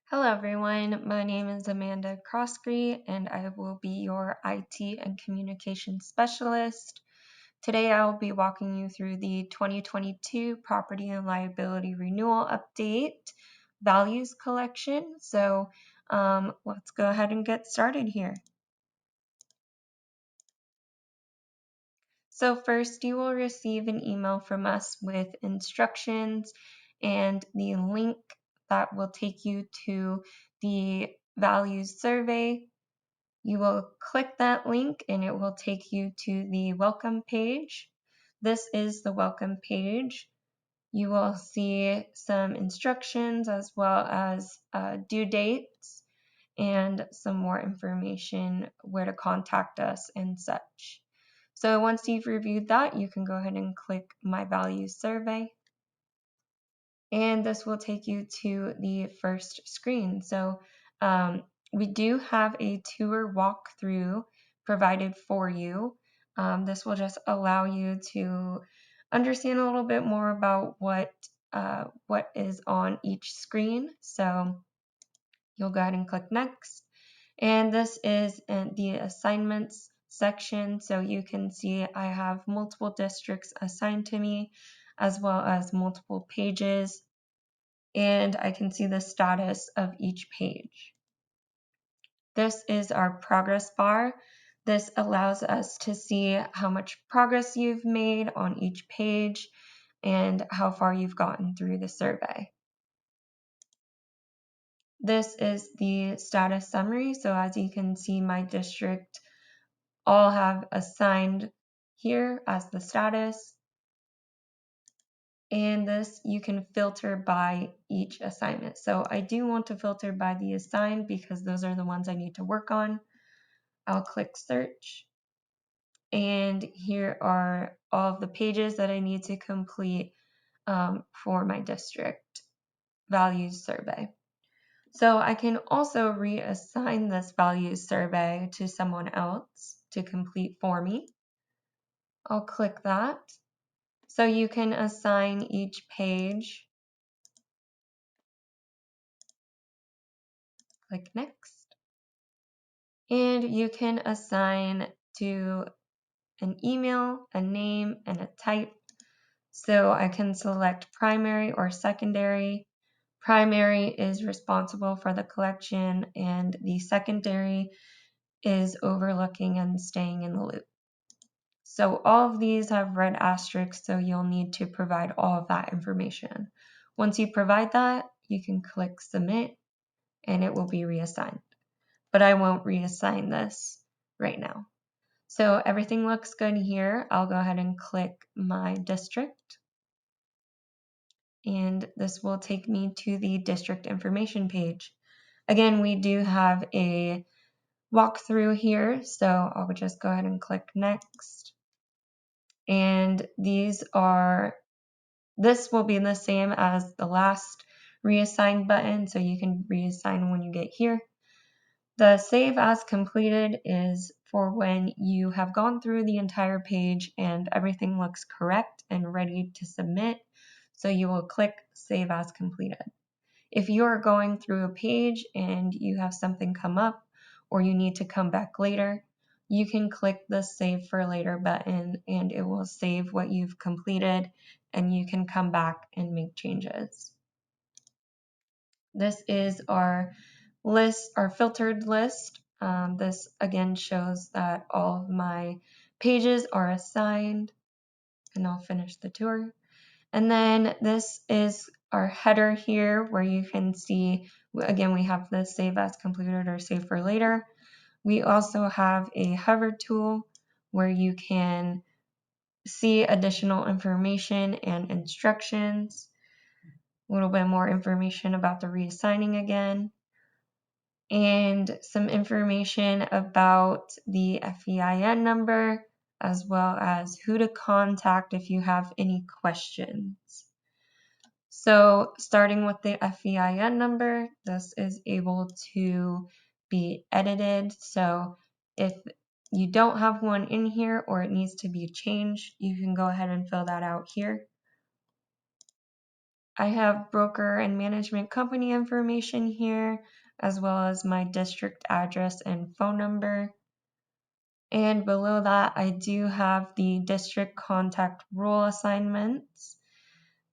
Hello everyone, my name is Amanda Croskrey and I will be your IT and communication specialist. Today I will be walking you through the 2022 Property and Liability Renewal Update Values Collection. So let's go ahead and get started here. So first you will receive an email from us with instructions and the link that will take you to the values survey. You will click that link and it will take you to the welcome page. This is the welcome page. You will see some instructions as well as due dates and some more information where to contact us and such. So once you've reviewed that, you can go ahead and click My Values Survey. And this will take you to the first screen. So we do have a tour walkthrough provided for you. This will just allow you to understand a little bit more about what is on each screen. So you'll go ahead and click next. And this is the assignments section. So you can see I have multiple districts assigned to me as well as multiple pages. And I can see the status of each page. This is our progress bar. This allows us to see how much progress you've made on each page and how far you've gotten through the survey. This is the status summary. So as you can see, my district all have assigned here as the status. And this you can filter by each assignment. So I do want to filter by the assigned because those are the ones I need to work on. I'll click search. And here are all of the pages that I need to complete for my district values survey. So I can also reassign this values survey to someone else to complete for me. I'll click that. So you can assign each page. Click next. And you can assign to an email, a name, and a type. So I can select primary or secondary. Primary is responsible for the collection, and the secondary is overlooking and staying in the loop. So all of these have red asterisks, so you'll need to provide all of that information. Once you provide that, you can click submit and it will be reassigned. But I won't reassign this right now. So everything looks good here. I'll go ahead and click my district. And this will take me to the district information page. Again, we do have a walkthrough here, so I'll just go ahead and click next. And this will be the same as the last reassign button, so you can reassign when you get here. The save as completed is for when you have gone through the entire page and everything looks correct and ready to submit. So you will click save as completed. If you're going through a page and you have something come up or you need to come back later, you can click the save for later button and it will save what you've completed and you can come back and make changes. This is our list, our filtered list. This again shows that all of my pages are assigned, and I'll finish the tour. And then this is our header here where you can see, again, we have the save as completed or save for later. We also have a hover tool where you can see additional information and instructions, a little bit more information about the reassigning again, and some information about the FEIN number, as well as who to contact if you have any questions. So starting with the FEIN number, this is able to be edited. So if you don't have one in here or it needs to be changed, you can go ahead and fill that out here. I have broker and management company information here, as well as my district address and phone number. And below that, I do have the district contact rule assignments.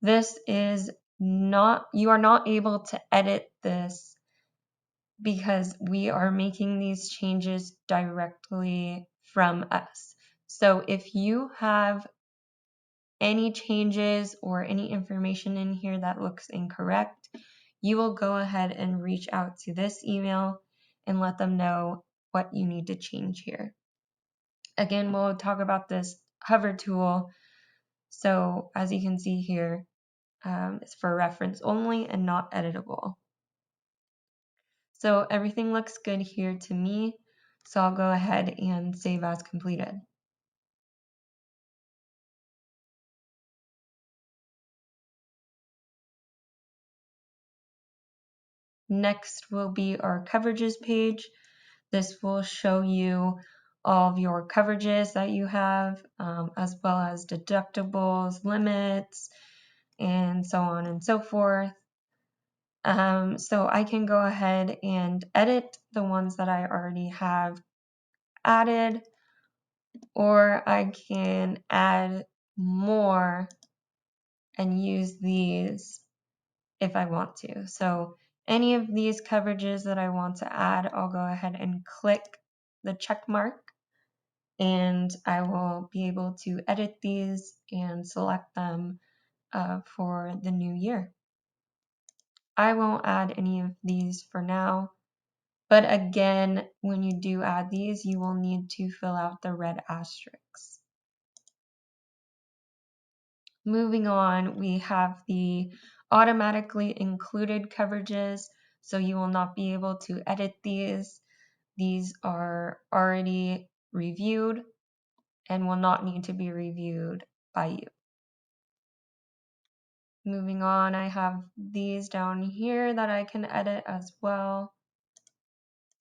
This is not, you are not able to edit this because we are making these changes directly from us. So if you have any changes or any information in here that looks incorrect, you will go ahead and reach out to this email and let them know what you need to change here. Again, we'll talk about this hover tool. So as you can see here, it's for reference only and not editable. So everything looks good here to me. So I'll go ahead and save as completed. Next will be our coverages page. This will show you all of your coverages that you have, as well as deductibles, limits, and so on and so forth. So I can go ahead and edit the ones that I already have added, or I can add more and use these if I want to. So any of these coverages that I want to add, I'll go ahead and click the check mark, and I will be able to edit these and select them for the new year. I won't add any of these for now, but again, when you do add these, you will need to fill out the red asterisks. Moving on, we have the automatically included coverages, so you will not be able to edit these. These are already reviewed and will not need to be reviewed by you. Moving on, I have these down here that I can edit as well.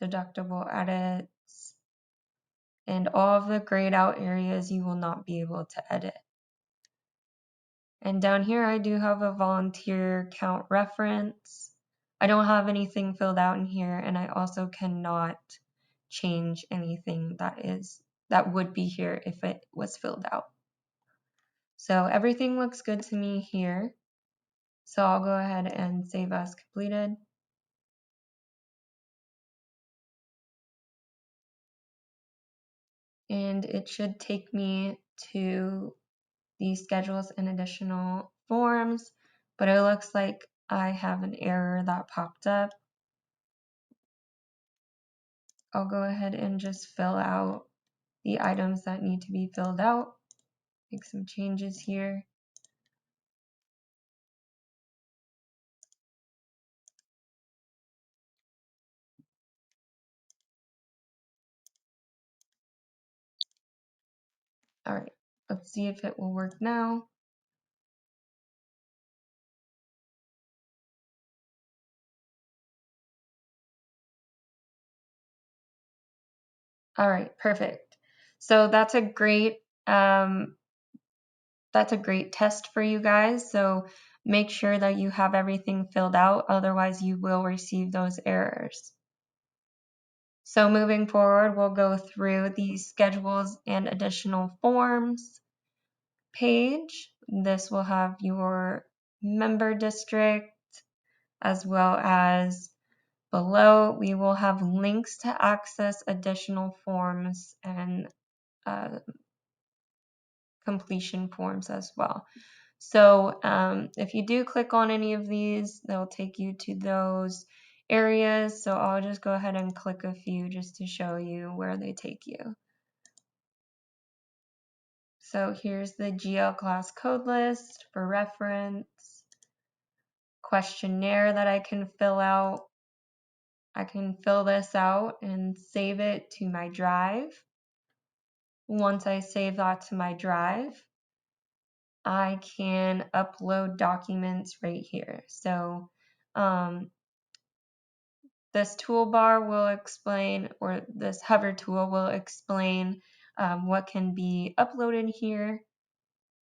Deductible edits. And all of the grayed out areas you will not be able to edit. And down here I do have a volunteer count reference. I don't have anything filled out in here, and I also cannot change anything that would be here if it was filled out. So everything looks good to me here. So I'll go ahead and save as completed. And it should take me to the schedules and additional forms, but it looks like I have an error that popped up. I'll go ahead and just fill out the items that need to be filled out, make some changes here. All right, let's see if it will work now. All right, perfect. So that's a great test for you guys. So make sure that you have everything filled out, otherwise you will receive those errors. So moving forward, we'll go through the schedules and additional forms page. This will have your member district, as well as below we will have links to access additional forms and completion forms as well. So if you do click on any of these, they'll take you to those areas. So I'll just go ahead and click a few just to show you where they take you. So here's the GL class code list for reference, questionnaire that I can fill out. I can fill this out and save it to my drive. Once I save that to my drive, I can upload documents right here. So this toolbar will explain, or this hover tool will explain what can be uploaded here.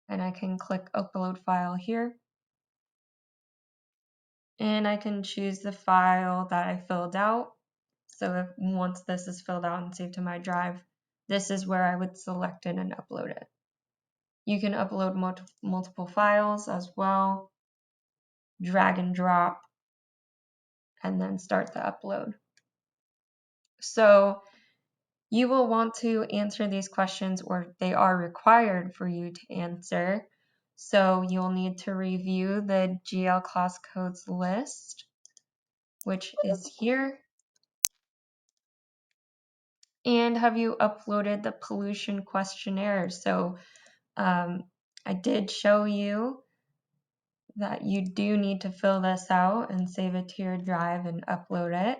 And I can click upload file here. And I can choose the file that I filled out. So if once this is filled out and saved to my drive, this is where I would select it and upload it. You can upload multiple files as well, drag and drop, and then start the upload. So you will want to answer these questions, or they are required for you to answer. So you'll need to review the GL class codes list, which is here. And have you uploaded the pollution questionnaire? So I did show you that you do need to fill this out and save it to your drive and upload it.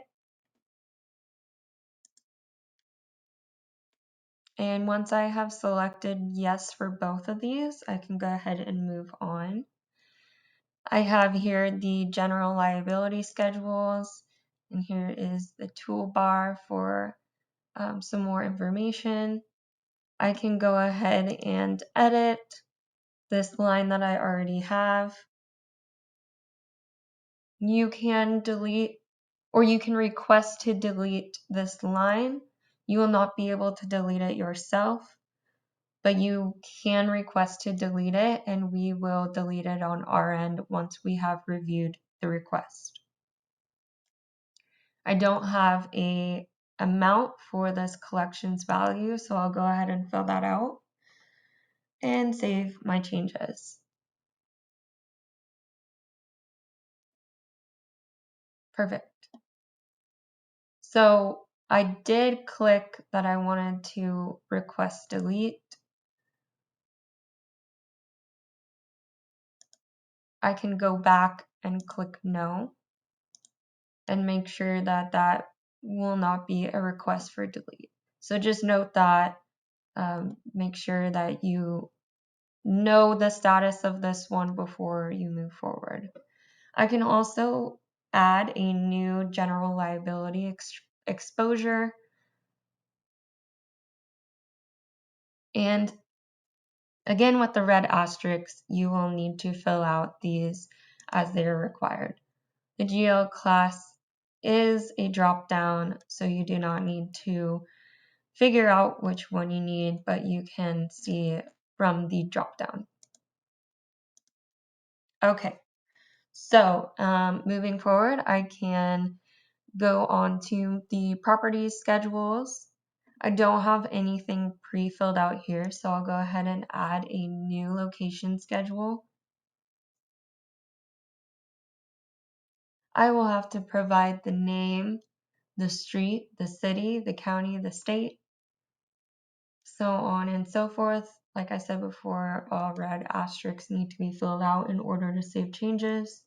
And once I have selected yes for both of these, I can go ahead and move on. I have here the general liability schedules, and here is the toolbar for some more information. I can go ahead and edit this line that I already have. You can delete, or you can request to delete this line. You will not be able to delete it yourself, but you can request to delete it, and we will delete it on our end once we have reviewed the request. I don't have a amount for this collections value, so I'll go ahead and fill that out and save my changes. Perfect. So I did click that I wanted to request delete. I can go back and click no and make sure that that will not be a request for delete. So just note that, make sure that you know the status of this one before you move forward. I can also add a new general liability exposure. And again, with the red asterisks, you will need to fill out these as they are required. The GL class is a drop down, so you do not need to figure out which one you need, but you can see from the drop down. Okay, so moving forward, I can go on to the property schedules. I don't have anything pre-filled out here, so I'll go ahead and add a new location schedule. I will have to provide the name, the street, the city, the county, the state, so on and so forth. Like I said before, all red asterisks need to be filled out in order to save changes.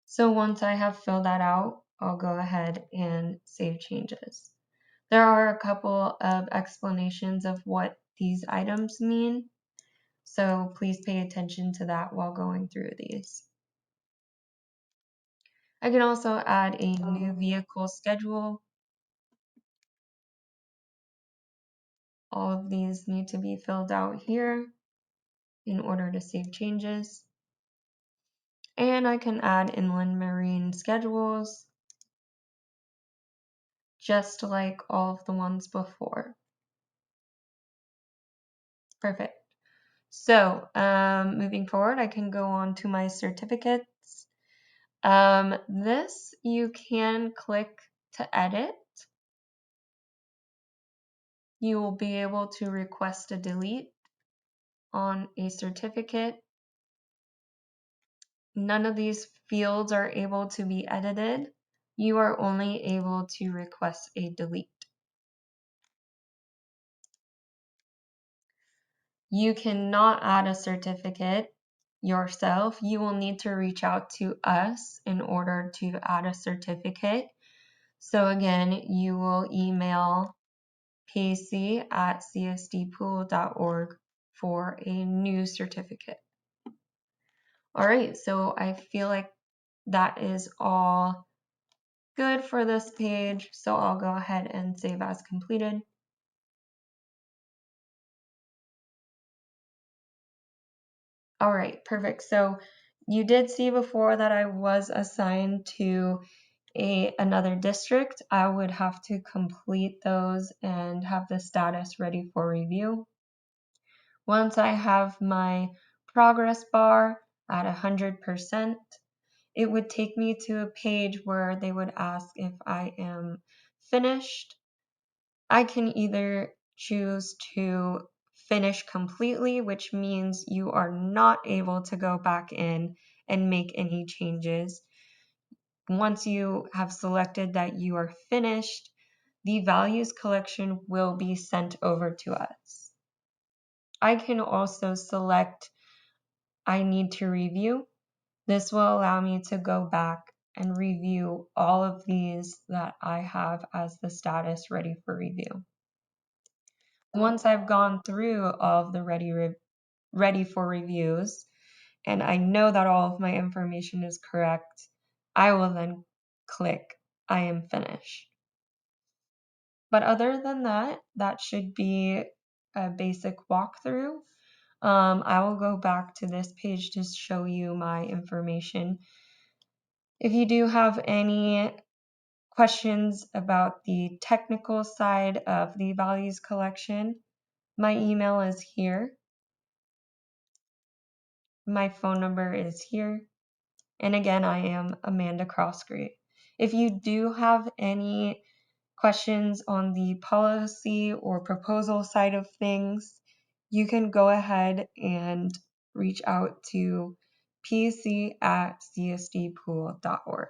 So once I have filled that out, I'll go ahead and save changes. There are a couple of explanations of what these items mean, so please pay attention to that while going through these. I can also add a new vehicle schedule. All of these need to be filled out here in order to save changes. And I can add inland marine schedules, just like all of the ones before. Perfect. So moving forward, I can go on to my certificates. This you can click to edit. You will be able to request a delete on a certificate. None of these fields are able to be edited. You are only able to request a delete. You cannot add a certificate yourself. You will need to reach out to us in order to add a certificate. So again, you will email pacey@csdpool.org for a new certificate. All right, so I feel like that is all good for this page. So I'll go ahead and save as completed. All right, perfect. So You did see before that I was assigned to another district. I would have to complete those and have the status ready for review. Once I have my progress bar at 100%, it would take me to a page where they would ask if I am finished. I can either choose to finish completely, which means you are not able to go back in and make any changes. Once you have selected that you are finished, the values collection will be sent over to us. I can also select I need to review. This will allow me to go back and review all of these that I have as the status ready for review. Once I've gone through all of the ready for reviews and I know that all of my information is correct, I will then click I am finished. But other than that, that should be a basic walkthrough. I will go back to this page to show you my information. If you do have any questions about the technical side of the values collection, my email is here. My phone number is here. And again, I am Amanda Crossgreet. If you do have any questions on the policy or proposal side of things, you can go ahead and reach out to pc@csdpool.org.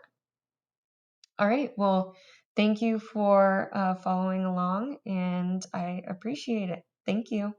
All right, well, thank you for following along, and I appreciate it. Thank you.